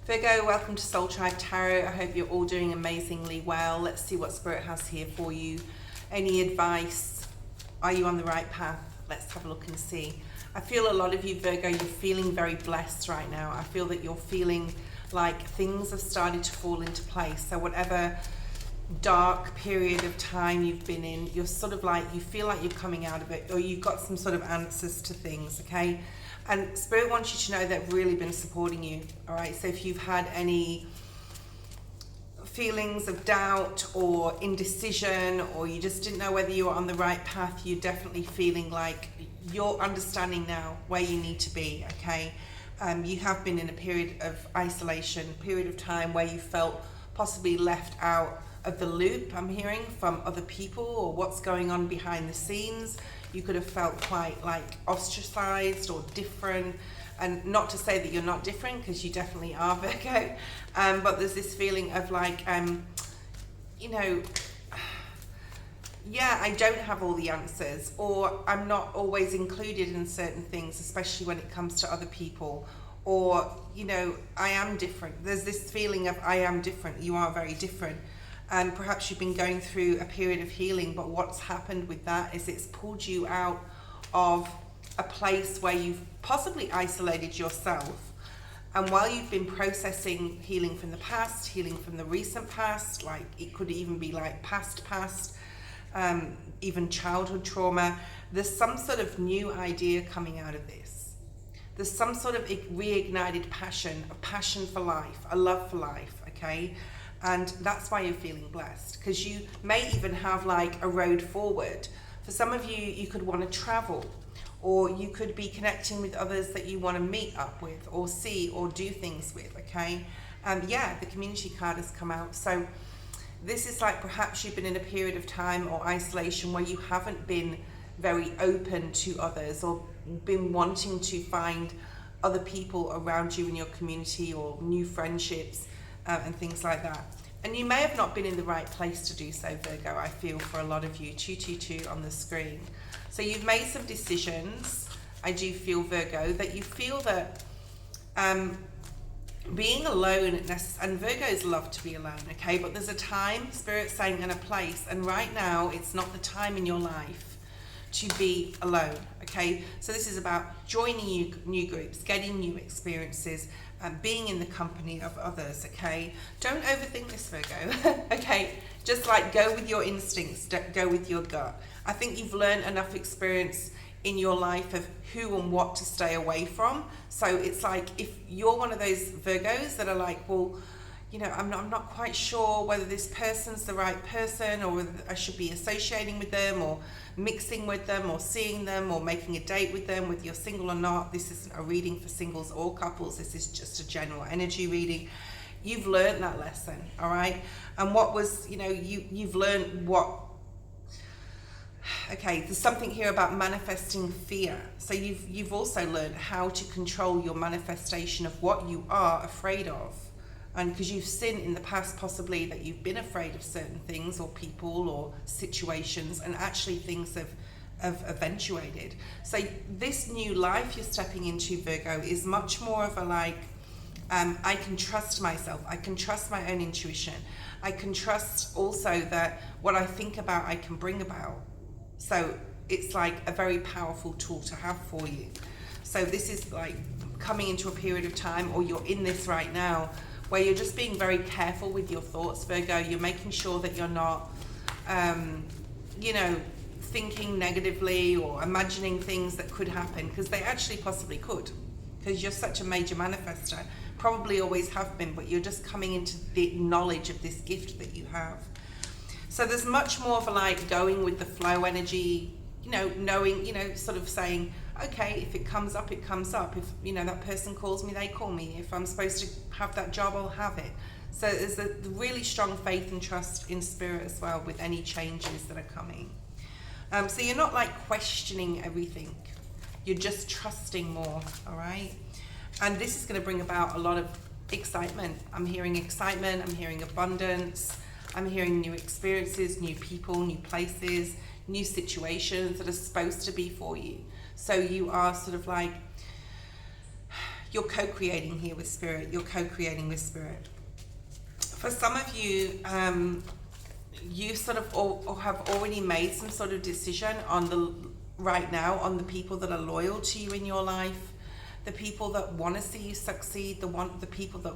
Virgo, welcome to Soul Tribe Tarot. I hope you're all doing amazingly well. Let's see what Spirit has here for you. Any advice? Are you on the right path? Let's have a look and see. I feel a lot of you, Virgo, you're feeling very blessed right now. I feel that you're feeling like things have started to fall into place. So whatever dark period of time you've been in, you're sort of like, you feel like you're coming out of it, or you've got some sort of answers to things, okay? And Spirit wants you to know they've really been supporting you, all right? So if you've had any feelings of doubt or indecision, or you just didn't know whether you were on the right path, you're definitely feeling like you're understanding now where you need to be, okay? You have been in a period of isolation, period of time where you felt possibly left out of the loop, I'm hearing, from other people or what's going on behind the scenes. You could have felt quite like ostracized or different, and not to say that you're not different, because you definitely are, Virgo, but there's this feeling of like, you know, yeah, I don't have all the answers, or I'm not always included in certain things, especially when it comes to other people, or, you know, I am different. There's this feeling of I am different, you are very different. And perhaps you've been going through a period of healing, but what's happened with that is it's pulled you out of a place where you've possibly isolated yourself. And while you've been processing healing from the past, healing from the recent past, like it could even be like past, even childhood trauma, there's some sort of new idea coming out of this. There's some sort of reignited passion, a passion for life, a love for life, okay? And that's why you're feeling blessed, because you may even have like a road forward. For some of you, you could want to travel, or you could be connecting with others that you want to meet up with or see or do things with, okay? Yeah, the community card has come out. So this is like perhaps you've been in a period of time or isolation where you haven't been very open to others, or been wanting to find other people around you in your community, or new friendships, and things like that. And you may have not been in the right place to do so, Virgo, I feel, for a lot of you. 222 on the screen. So you've made some decisions, I do feel, Virgo, that you feel that being alone, and Virgos love to be alone, okay? But there's a time, Spirit's saying, and a place, and right now it's not the time in your life to be alone, okay? So this is about joining new groups, getting new experiences, and being in the company of others, okay? Don't overthink this, Virgo, okay? Just like go with your instincts, go with your gut. I think you've learned enough experience in your life of who and what to stay away from. So it's like, if you're one of those Virgos that are like, well, you know, I'm not quite sure whether this person's the right person, or whether I should be associating with them, or mixing with them, or seeing them, or making a date with them, whether you're single or not. This isn't a reading for singles or couples. This is just a general energy reading. You've learned that lesson, all right? And what was, you know, you've learned what, okay, there's something here about manifesting fear. So you've also learned how to control your manifestation of what you are afraid of. And because you've seen in the past possibly that you've been afraid of certain things or people or situations, and actually things have eventuated. So this new life you're stepping into, Virgo, is much more of a like, I can trust myself, I can trust my own intuition, I can trust also that what I think about I can bring about. So it's like a very powerful tool to have for you. So this is like coming into a period of time, or you're in this right now, where you're just being very careful with your thoughts, Virgo. You're making sure that you're not, you know, thinking negatively or imagining things that could happen, because they actually possibly could, because you're such a major manifester, probably always have been, but you're just coming into the knowledge of this gift that you have. So there's much more of a like going with the flow energy, you know, knowing, you know, sort of saying, okay, if it comes up, it comes up. If, you know, that person calls me, they call me. If I'm supposed to have that job, I'll have it. So there's a really strong faith and trust in Spirit as well with any changes that are coming. So you're not like questioning everything. You're just trusting more, all right? And this is going to bring about a lot of excitement. I'm hearing excitement. I'm hearing abundance. I'm hearing new experiences, new people, new places, new situations that are supposed to be for you. So you are sort of like, you're co-creating here with spirit. You're co-creating with spirit. For some of you, you sort of or have already made some sort of decision on right now on the people that are loyal to you in your life, the people that want to see you succeed, the people that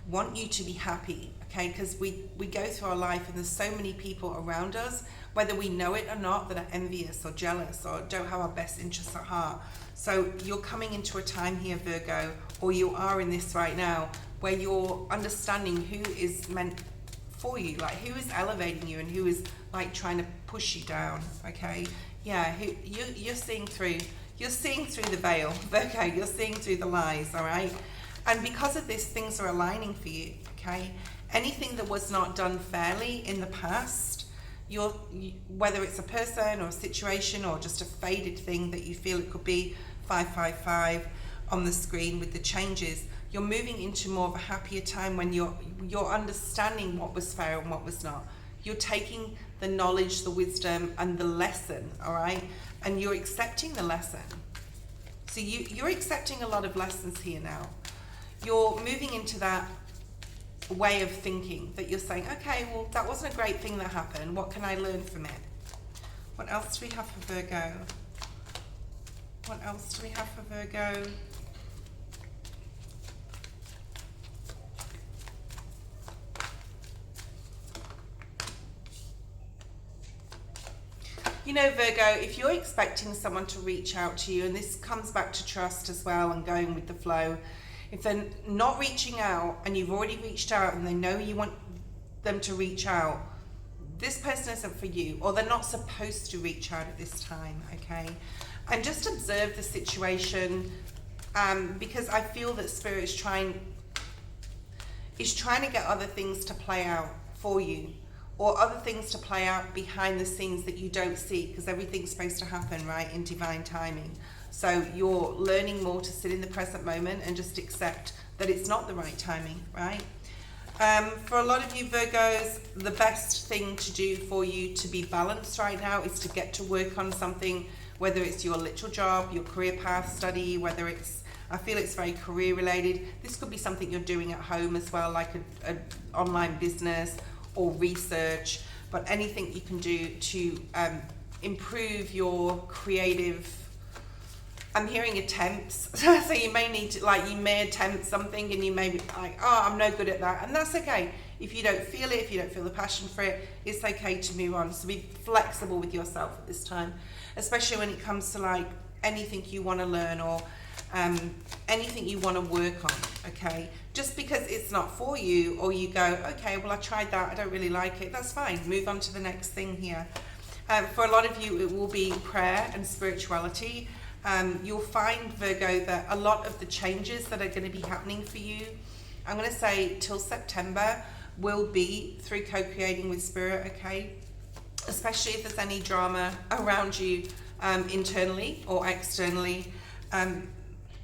want you to be happy. Okay, because we go through our life and there's so many people around us, whether we know it or not, that are envious or jealous or don't have our best interests at heart. So you're coming into a time here, Virgo, or you are in this right now, where you're understanding who is meant for you, like who is elevating you and who is like trying to push you down. Okay, yeah, you're seeing through the veil, Virgo. You're seeing through the lies. All right, and because of this, things are aligning for you. Okay, anything that was not done fairly in the past, whether it's a person or a situation or just a faded thing that you feel it could be, 555 on the screen with the changes, you're moving into more of a happier time when you're understanding what was fair and what was not. You're taking the knowledge, the wisdom, and the lesson, all right? And you're accepting the lesson. So you're accepting a lot of lessons here now. You're moving into that way of thinking that you're saying, okay, well, that wasn't a great thing that happened. What can I learn from it? What else do we have for Virgo? What else do we have for Virgo? You know, Virgo, if you're expecting someone to reach out to you, and this comes back to trust as well and going with the flow, if they're not reaching out and you've already reached out and they know you want them to reach out, this person isn't for you, or they're not supposed to reach out at this time, okay? And just observe the situation, because I feel that Spirit is trying to get other things to play out for you, or other things to play out behind the scenes that you don't see, because everything's supposed to happen, right, in divine timing. So you're learning more to sit in the present moment and just accept that it's not the right timing, right? For a lot of you Virgos, the best thing to do for you to be balanced right now is to get to work on something, whether it's your literal job, your career path, study, whether it's, I feel it's very career related. This could be something you're doing at home as well, like an online business or research, but anything you can do to improve your creative. I'm hearing attempts, so you may need to, like, you may attempt something and you may be like, oh, I'm no good at that, and that's okay. If you don't feel it, if you don't feel the passion for it, it's okay to move on. So be flexible with yourself at this time, especially when it comes to like anything you want to learn or anything you want to work on, okay? Just because it's not for you, or you go, okay, well, I tried that, I don't really like it, that's fine. Move on to the next thing here. For a lot of you, it will be prayer and spirituality. You'll find, Virgo, that a lot of the changes that are going to be happening for you, I'm going to say till September, will be through co-creating with Spirit, okay? Especially if there's any drama around you internally or externally.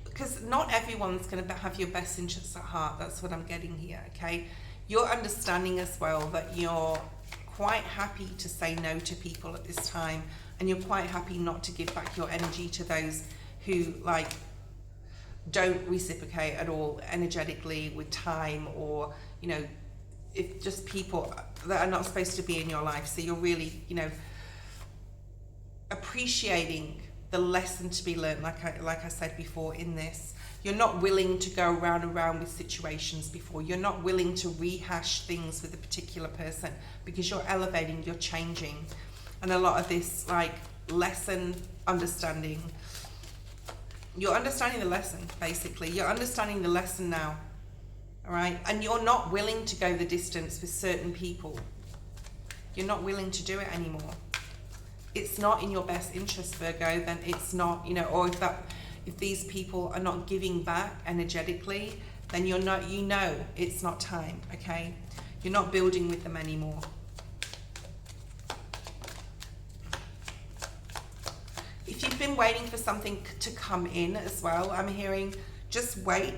Because not everyone's going to have your best interests at heart. That's what I'm getting here, okay? You're understanding as well that you're quite happy to say no to people at this time, and you're quite happy not to give back your energy to those who like don't reciprocate at all energetically with time, or, you know, if just people that are not supposed to be in your life. So you're really, you know, appreciating the lesson to be learned, like I said before in this. You're not willing to go round and round with situations before. You're not willing to rehash things with a particular person, because you're elevating, you're changing. And a lot of this, like, lesson understanding, you're understanding the lesson, basically. You're understanding the lesson now, all right? And you're not willing to go the distance with certain people. You're not willing to do it anymore. It's not in your best interest, Virgo, then it's not, you know, or if these people are not giving back energetically, then you're not, you know, it's not time, okay? You're not building with them anymore. If you've been waiting for something to come in as well, I'm hearing just wait,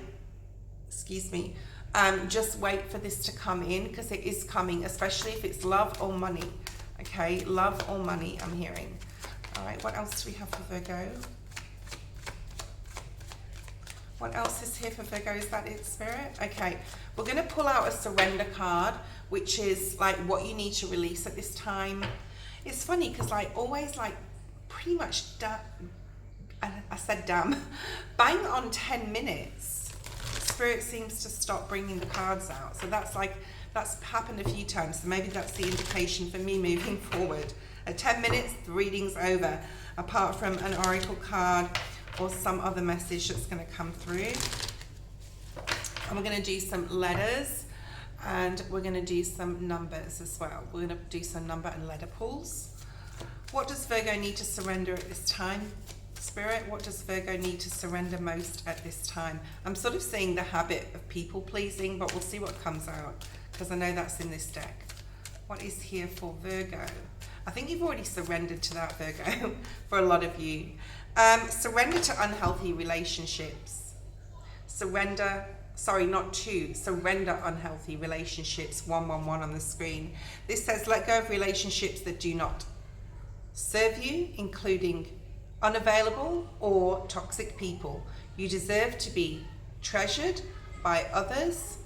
just wait for this to come in, because it is coming, especially if it's love or money. Okay, love or money, I'm hearing. All right, what else do we have for Virgo? What else is here for Virgo? Is that it, Spirit? Okay, we're going to pull out a surrender card, which is like what you need to release at this time. It's funny because like always like pretty much, I said damn, bang on 10 minutes, Spirit seems to stop bringing the cards out. So that's happened a few times. So maybe that's the indication for me moving forward. At 10 minutes, the reading's over, apart from an oracle card or some other message that's going to come through. And we're going to do some letters, and we're going to do some numbers as well. We're going to do some number and letter pulls. What does Virgo need to surrender at this time? Spirit, what does Virgo need to surrender most at this time? I'm sort of seeing the habit of people pleasing, but we'll see what comes out, because I know that's in this deck. What is here for Virgo? I think you've already surrendered to that, Virgo, for a lot of you. Surrender to unhealthy relationships. Surrender unhealthy relationships. 111 on the screen. This says let go of relationships that do not serve you, including unavailable or toxic people. You deserve to be treasured by others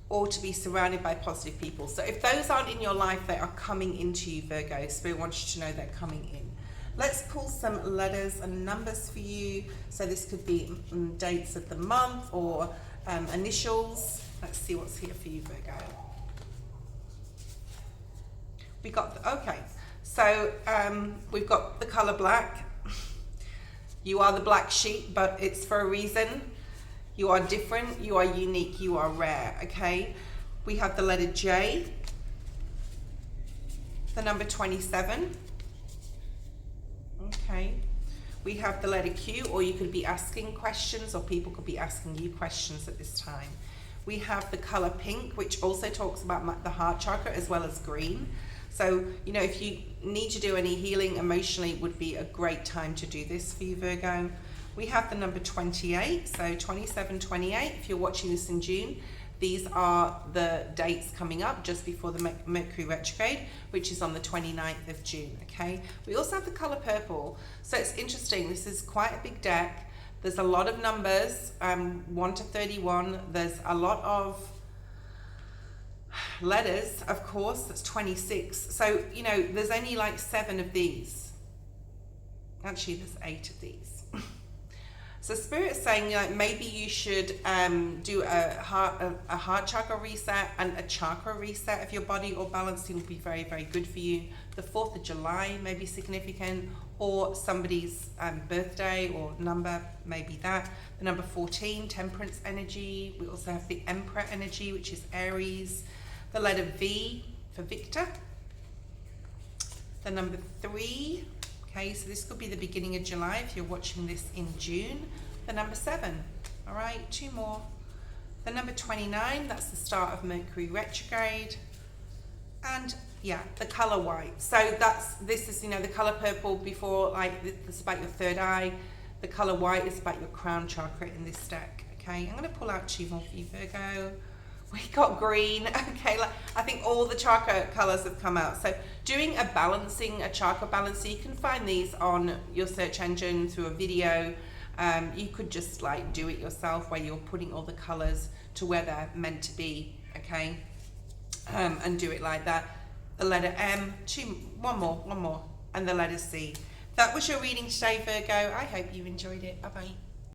or to be surrounded by positive people. So if those aren't in your life, they are coming into you, Virgo. Spirit wants you to know they're coming in. Let's pull some letters and numbers for you. So this could be dates of the month or initials. Let's see what's here for you, Virgo. We got, okay. So we've got the color black. You are the black sheep, but it's for a reason. You are different, you are unique, you are rare, okay? We have the letter J, the number 27. Okay, we have the letter Q, or you could be asking questions, or people could be asking you questions at this time. We have the color pink, which also talks about the heart chakra, as well as green. So, you know, if you need to do any healing emotionally, it would be a great time to do this for you, Virgo. We have the number 28, so 27, 28. If you're watching this in June, these are the dates coming up just before the Mercury retrograde, which is on the 29th of June, okay? We also have the color purple. So it's interesting, this is quite a big deck. There's a lot of numbers, 1 to 31. There's a lot of letters, of course, that's 26. So, you know, there's only like 7 of these. Actually, there's 8 of these. So Spirit's saying, you know, maybe you should do a heart chakra reset and a chakra reset of your body, or balancing will be very, very good for you. The 4th of July may be significant, or somebody's birthday or number, maybe that. The number 14, temperance energy. We also have the Emperor energy, which is Aries. The letter V for Victor. The number 3. Okay, so this could be the beginning of July if you're watching this in June. The number 7, all right, 2 more. The number 29, that's the start of Mercury retrograde. And yeah, the color white. So this is, you know, the color purple before, like, this is about your third eye. The color white is about your crown chakra in this deck, okay? I'm gonna pull out 2 more for you, Virgo. We got green, okay, like, I think all the chakra colors have come out. So doing a chakra balancer, you can find these on your search engine through a video. You could just like do it yourself, where you're putting all the colors to where they're meant to be, okay? And do it like that. The letter M, one more, and the letter C. That was your reading today, Virgo. I hope you enjoyed it. Bye-bye.